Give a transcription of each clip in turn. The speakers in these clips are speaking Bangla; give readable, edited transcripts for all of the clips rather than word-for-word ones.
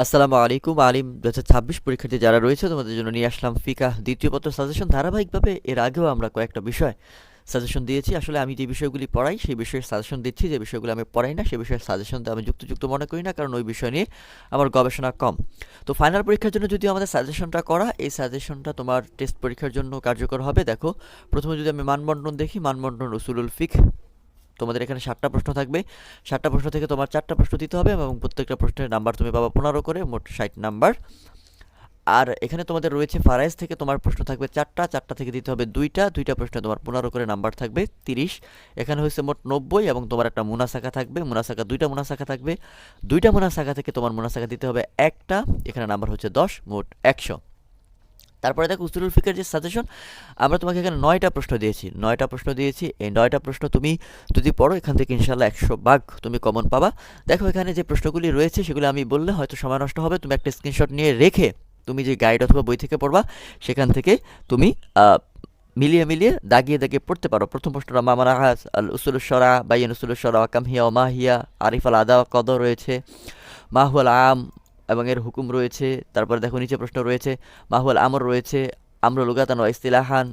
আসসালামু আলাইকুম আলিম 2026 পরীক্ষার্থী যারা রয়েছে তোমাদের জন্য নিয়ে আসলাম ফিকাহ দ্বিতীয় পত্র সাজেশন। ধারাবাহিকভাবে এর আগেও আমরা কয়েকটা বিষয় সাজেশন দিয়েছি। আসলে আমি যে বিষয়গুলি পড়াই সেই বিষয়ে সাজেশন দিচ্ছি, যে বিষয়গুলো আমি পড়াই না সেই বিষয়ে সাজেশন আমি যুক্ত মনে করি না, কারণ ওই বিষয় নিয়ে আমার গবেষণা কম। তো ফাইনাল পরীক্ষার জন্য যদি আমাদের সাজেশনটা করা, এই সাজেশনটা তোমার টেস্ট পরীক্ষার জন্য কার্যকর হবে। দেখো, প্রথমে যদি আমি মানবন্টন দেখি, মানবন্টন উসুলুল ফিকহ, তোমাদের এখানে 7টা প্রশ্ন থাকবে। 7টা প্রশ্ন থেকে তোমার 4টা প্রশ্ন দিতে হবে এবং প্রত্যেকটা প্রশ্নের নাম্বার তুমি পাবা 15 করে, মোট 60 নাম্বার। আর এখানে তোমাদের রয়েছে ফারাইজ থেকে তোমার প্রশ্ন থাকবে 4টা, 4টা থেকে দিতে হবে 2টা, 2টা প্রশ্নে তোমার 15 করে নাম্বার থাকবে 30। এখানে হচ্ছে মোট 90 এবং তোমার একটা মুনাসাকা থাকবে, মুনাসাকা 2টা মুনাসাকা থাকবে, 2টা মুনাসাকা থেকে তোমার মুনাসাকা দিতে হবে একটা, এখানে নাম্বার হচ্ছে 10, মোট 100। তারপরে দেখো উসুলুল ফিকের যে সাজেশন, আমরা তোমাকে এখানে 9টা প্রশ্ন দিয়েছি, 9টা প্রশ্ন দিয়েছি। এই 9টা প্রশ্ন তুমি যদি পড়ো এখান থেকে ইনশাল্লাহ 100 ভাগ তুমি কমন পাবা। দেখো এখানে যে প্রশ্নগুলি রয়েছে সেগুলো আমি বললে হয়তো সময় নষ্ট হবে, তুমি একটা স্ক্রিনশট নিয়ে রেখে তুমি যে গাইড অথবা বই থেকে পড়বা সেখান থেকে তুমি মিলিয়ে দাগিয়ে পড়তে পারো। প্রথম প্রশ্নটা মামানা আল উসুলুস শরা বাইয়ান উসুলুস শরা ওয়াকাম হিয়া ওমা হিয়া, আরিফ আল আদা কদ রয়েছে, মাহুয়াল আম এবং এর হুকুম রয়েছে। তারপরে দেখো নিচে প্রশ্ন রয়েছে, মাহুয়াল আমর রয়েছে, আমর লুগাতান ওয়া ইস্তিলাহান,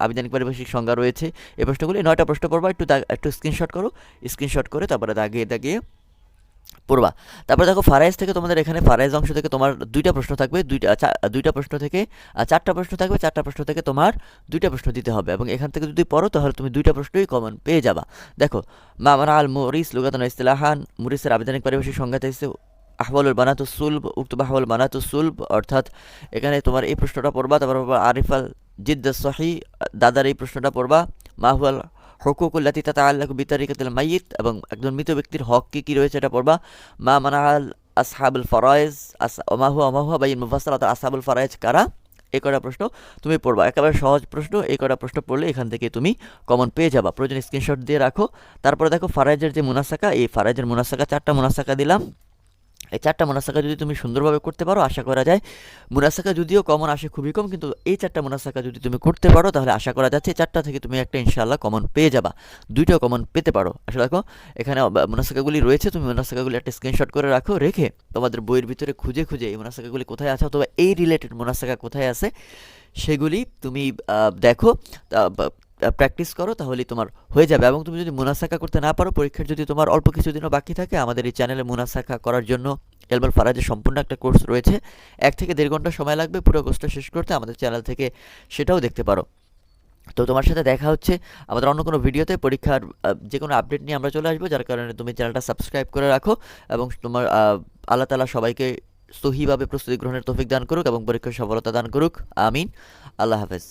আবিধানিক পারিভাষিক সংজ্ঞা রয়েছে। এই প্রশ্নগুলি 9টা প্রশ্ন পড়বা, একটু স্ক্রিনশট করো, স্ক্রিনশট করে তারপরে দাগিয়ে পড়বা। তারপরে দেখো ফারাইজ থেকে তোমাদের এখানে ফারাইজ অংশ থেকে তোমার 2টা প্রশ্ন থাকবে, 2টা প্রশ্ন থেকে 4টা প্রশ্ন থাকবে, 4টা প্রশ্ন থেকে তোমার 2টা প্রশ্ন দিতে হবে এবং এখান থেকে যদি পড়ো তাহলে তুমি 2টা প্রশ্নই কমন পেয়ে যাবা। দেখো, মামানা আল মুরিস লুগাতান ওয়া ইস্তিলাহান, মুরিসের আবিধানিক পারিভাষিক সংজ্ঞাতে এসেছে আহওয়ালুল বানাতুস সুলব, উক্তবা আহওয়াল বানাতুস সুলব, অর্থাৎ এখানে তোমার এই প্রশ্নটা পড়বা। তারপর আরিফাল জিদ্দাস সহি, দাদার এই প্রশ্নটা পড়বা। মাহুয়াল হুকুকুল্লাতি তাতাআল্লাকু বিতারিকাতিল মাইয়িত, এবং একজন মৃত ব্যক্তির হক কি রয়েছে এটা পড়বা। মা মানাআল আসহাবুল ফারায়েজ, ওমা হুয়া বাইন মুফাসসালাত আসহাবুল ফারায়েজ কারা, এই কয়টা প্রশ্ন তুমি পড়বা। একেবারে সহজ প্রশ্ন, এই কয়টা প্রশ্ন পড়লে এখান থেকে তুমি কমন পেয়ে যাবা। প্রয়োজন স্ক্রিনশট দিয়ে রাখো। তারপরে দেখো ফারায়েজের যে মুনাসাকা, এই ফারায়েজের মুনাসাকা 4টা মুনাসাকা দিলাম। এই 4টা মুনাসাকা যদি তুমি সুন্দরভাবে করতে পারো, আশা করা যায় মুনাসাকা যদিও কমন আসে খুবই কম, কিন্তু এই 4টা মুনাসাকা যদি তুমি করতে পারো তাহলে আশা করা যাচ্ছে 4টা থেকে তুমি একটা ইনশাআল্লাহ কমন পেয়ে যাবা, 2টাও কমন পেতে পারো। আসলে দেখো এখানে মুনাসাকাগুলি রয়েছে, তুমি মুনাসাকাগুলি একটা স্ক্রিনশট করে রাখো, রেখে তোমাদের বইয়ের ভিতরে খুঁজে এই মুনাসাকাগুলি কোথায় আছে অথবা এই রিলেটেড মুনাসাকা কোথায় আছে সেগুলি তুমি দেখো, প্র্যাকটিস করো, তাহলেই তোমার হয়ে যাবে। এবং তুমি যদি মুনাসাকা করতে না পারো, পরীক্ষার যদি তোমার অল্প কিছুদিনও বাকি থাকে, আমাদের এই চ্যানেলে মুনাসাকা করার জন্য এলবাল ফারাজের সম্পূর্ণ একটা কোর্স রয়েছে, 1 থেকে 1.5 ঘন্টা সময় লাগবে পুরো কোর্সটা শেষ করতে, আমাদের চ্যানেল থেকে সেটাও দেখতে পারো। তো তোমার সাথে দেখা হচ্ছে আমাদের অন্য কোনো ভিডিওতে। পরীক্ষার যে কোনো আপডেট নিয়ে আমরা চলে আসবো, যার কারণে তুমি চ্যানেলটা সাবস্ক্রাইব করে রাখো এবং তোমার আল্লাহ তাআলা সবাইকে সহিভাবে প্রস্তুতি গ্রহণের তৌফিক দান করুক এবং পরীক্ষার সফলতা দান করুক, আমিন। আল্লাহ হাফেজ।